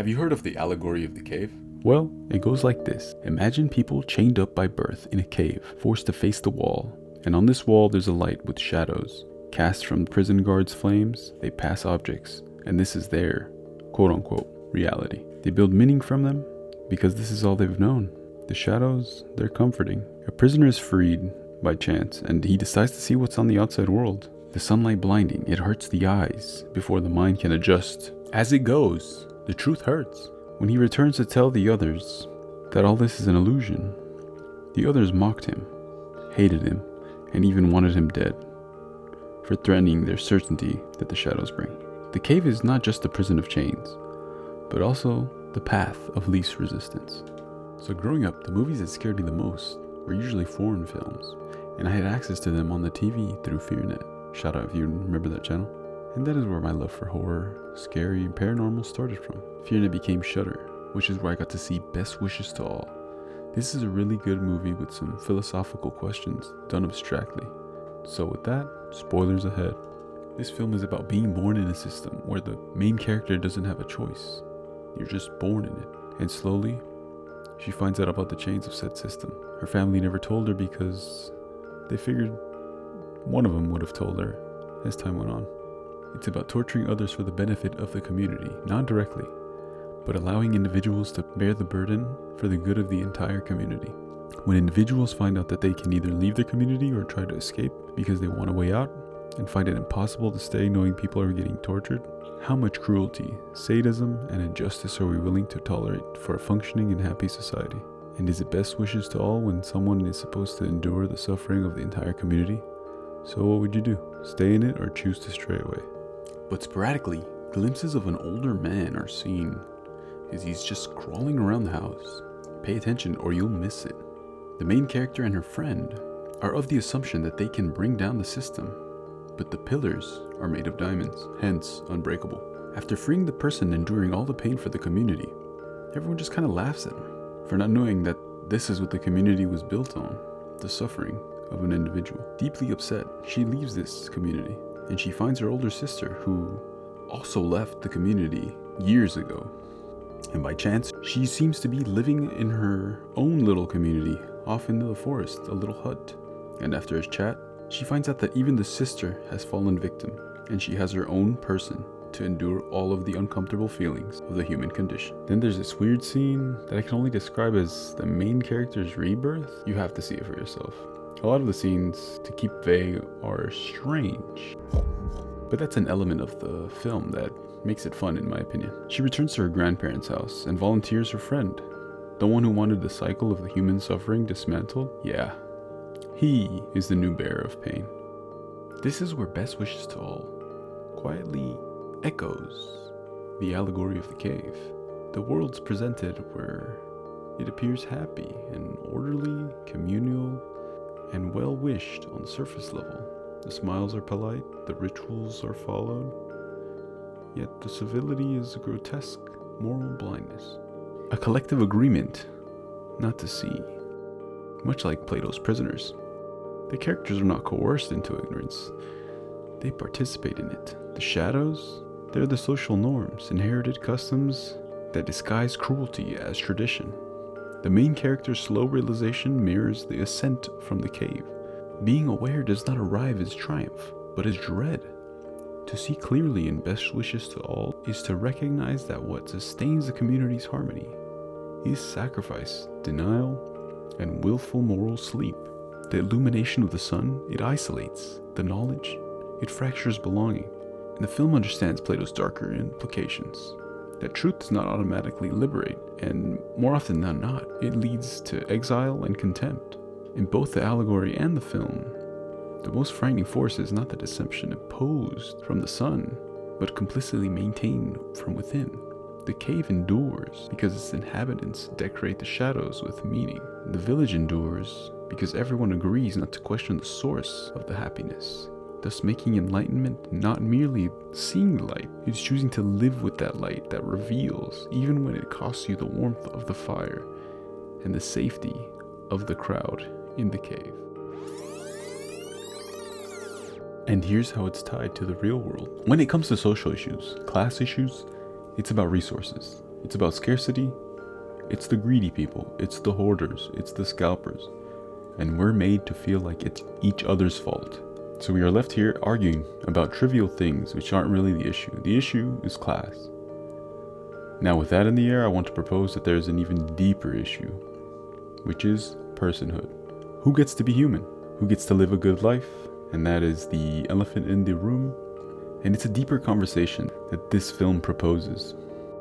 Have you heard of the allegory of the cave? Well, it goes like this. Imagine people chained up by birth in a cave, forced to face the wall. And on this wall there's a light with shadows. Cast from prison guards' flames, they pass objects. And this is their, quote-unquote, reality. They build meaning from them because this is all they've known. The shadows, they're comforting. A prisoner is freed by chance, and he decides to see what's on the outside world. The sunlight blinding, it hurts the eyes before the mind can adjust. As it goes, the truth hurts. When he returns to tell the others that all this is an illusion, the others mocked him, hated him, and even wanted him dead for threatening their certainty that the shadows bring. The cave is not just the prison of chains, but also the path of least resistance. So growing up, the movies that scared me the most were usually foreign films, and I had access to them on the TV through FearNet. Shout out if you remember that channel. And that is where my love for horror, scary, and paranormal started from. FearNet became Shudder, which is where I got to see Best Wishes to All. This is a really good movie with some philosophical questions done abstractly. So with that, spoilers ahead. This film is about being born in a system where the main character doesn't have a choice. You're just born in it. And slowly, she finds out about the chains of said system. Her family never told her because they figured one of them would have told her as time went on. It's about torturing others for the benefit of the community, not directly, but allowing individuals to bear the burden for the good of the entire community. When individuals find out that they can either leave their community or try to escape because they want a way out, and find it impossible to stay knowing people are getting tortured, how much cruelty, sadism, and injustice are we willing to tolerate for a functioning and happy society? And is it best wishes to all when someone is supposed to endure the suffering of the entire community? So what would you do? Stay in it or choose to stray away? But sporadically, glimpses of an older man are seen as he's just crawling around the house. Pay attention or you'll miss it. The main character and her friend are of the assumption that they can bring down the system, but the pillars are made of diamonds, hence unbreakable. After freeing the person enduring all the pain for the community, everyone just kind of laughs at him for not knowing that this is what the community was built on, the suffering of an individual. Deeply upset, she leaves this community and she finds her older sister who also left the community years ago. And by chance, she seems to be living in her own little community off into the forest, a little hut. And after his chat, she finds out that even the sister has fallen victim and she has her own person to endure all of the uncomfortable feelings of the human condition. Then there's this weird scene that I can only describe as the main character's rebirth. You have to see it for yourself. A lot of the scenes, to keep vague, are strange, but that's an element of the film that makes it fun in my opinion. She returns to her grandparents' house and volunteers her friend, the one who wanted the cycle of the human suffering dismantled. Yeah, he is the new bearer of pain. This is where Best Wishes to All quietly echoes the allegory of the cave. The world's presented where it appears happy and orderly, communal, and well-wished on the surface level. The smiles are polite, the rituals are followed, yet the civility is a grotesque moral blindness. A collective agreement not to see. Much like Plato's prisoners, the characters are not coerced into ignorance. They participate in it. The shadows, they're the social norms, inherited customs that disguise cruelty as tradition. The main character's slow realization mirrors the ascent from the cave. Being aware does not arrive as triumph, but as dread. To see clearly in Best Wishes to All is to recognize that what sustains the community's harmony is sacrifice, denial, and willful moral sleep. The illumination of the sun, it isolates. The knowledge, it fractures belonging. And the film understands Plato's darker implications. That truth does not automatically liberate, and more often than not, it leads to exile and contempt. In both the allegory and the film, the most frightening force is not the deception imposed from the sun, but complicitly maintained from within. The cave endures because its inhabitants decorate the shadows with meaning. The village endures because everyone agrees not to question the source of the happiness, thus making enlightenment not merely seeing the light, it's choosing to live with that light that reveals, even when it costs you the warmth of the fire and the safety of the crowd in the cave. And here's how it's tied to the real world. When it comes to social issues, class issues, it's about resources. It's about scarcity. It's the greedy people. It's the hoarders. It's the scalpers. And we're made to feel like it's each other's fault. So we are left here arguing about trivial things which aren't really the issue. The issue is class. Now with that in the air, I want to propose that there's an even deeper issue, which is personhood. Who gets to be human? Who gets to live a good life? And that is the elephant in the room. And it's a deeper conversation that this film proposes.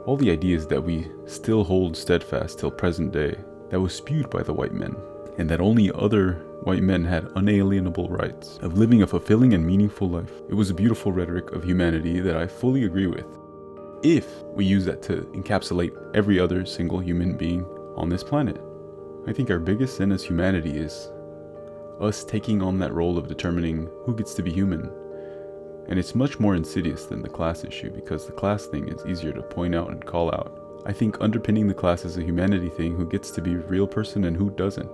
All the ideas that we still hold steadfast till present day, that was spewed by the white men, and that only other white men had unalienable rights of living a fulfilling and meaningful life. It was a beautiful rhetoric of humanity that I fully agree with, if we use that to encapsulate every other single human being on this planet. I think our biggest sin as humanity is us taking on that role of determining who gets to be human. And it's much more insidious than the class issue, because the class thing is easier to point out and call out. I think underpinning the class is a humanity thing, who gets to be a real person and who doesn't.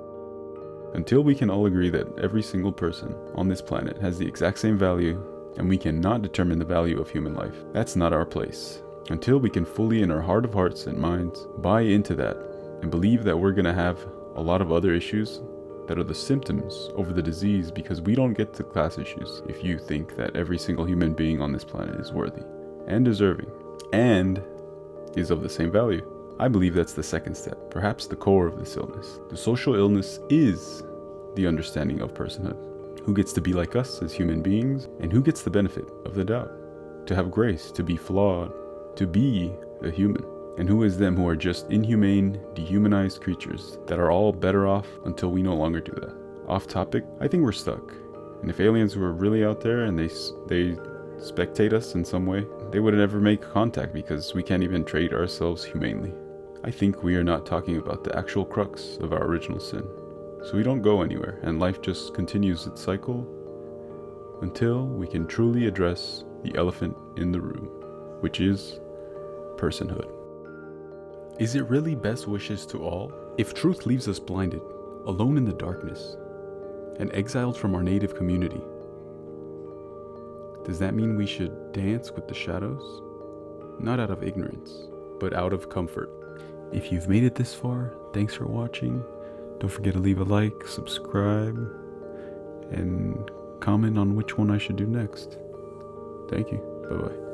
Until we can all agree that every single person on this planet has the exact same value, and we cannot determine the value of human life, that's not our place. Until we can fully, in our heart of hearts and minds, buy into that and believe that we're gonna have a lot of other issues that are the symptoms over the disease, because we don't get to class issues if you think that every single human being on this planet is worthy and deserving and is of the same value. I believe that's the second step, perhaps the core of this illness. The social illness is the understanding of personhood. Who gets to be like us as human beings, and who gets the benefit of the doubt, to have grace, to be flawed, to be a human. And who is them who are just inhumane, dehumanized creatures that are all better off until we no longer do that. Off topic, I think we're stuck. And if aliens were really out there and they spectate us in some way, they would never make contact, because we can't even treat ourselves humanely. I think we are not talking about the actual crux of our original sin. So we don't go anywhere, and life just continues its cycle until we can truly address the elephant in the room, which is personhood. Is it really best wishes to all? If truth leaves us blinded, alone in the darkness, and exiled from our native community, does that mean we should dance with the shadows? Not out of ignorance, but out of comfort. If you've made it this far, thanks for watching. Don't forget to leave a like, subscribe, and comment on which one I should do next. Thank you. Bye-bye.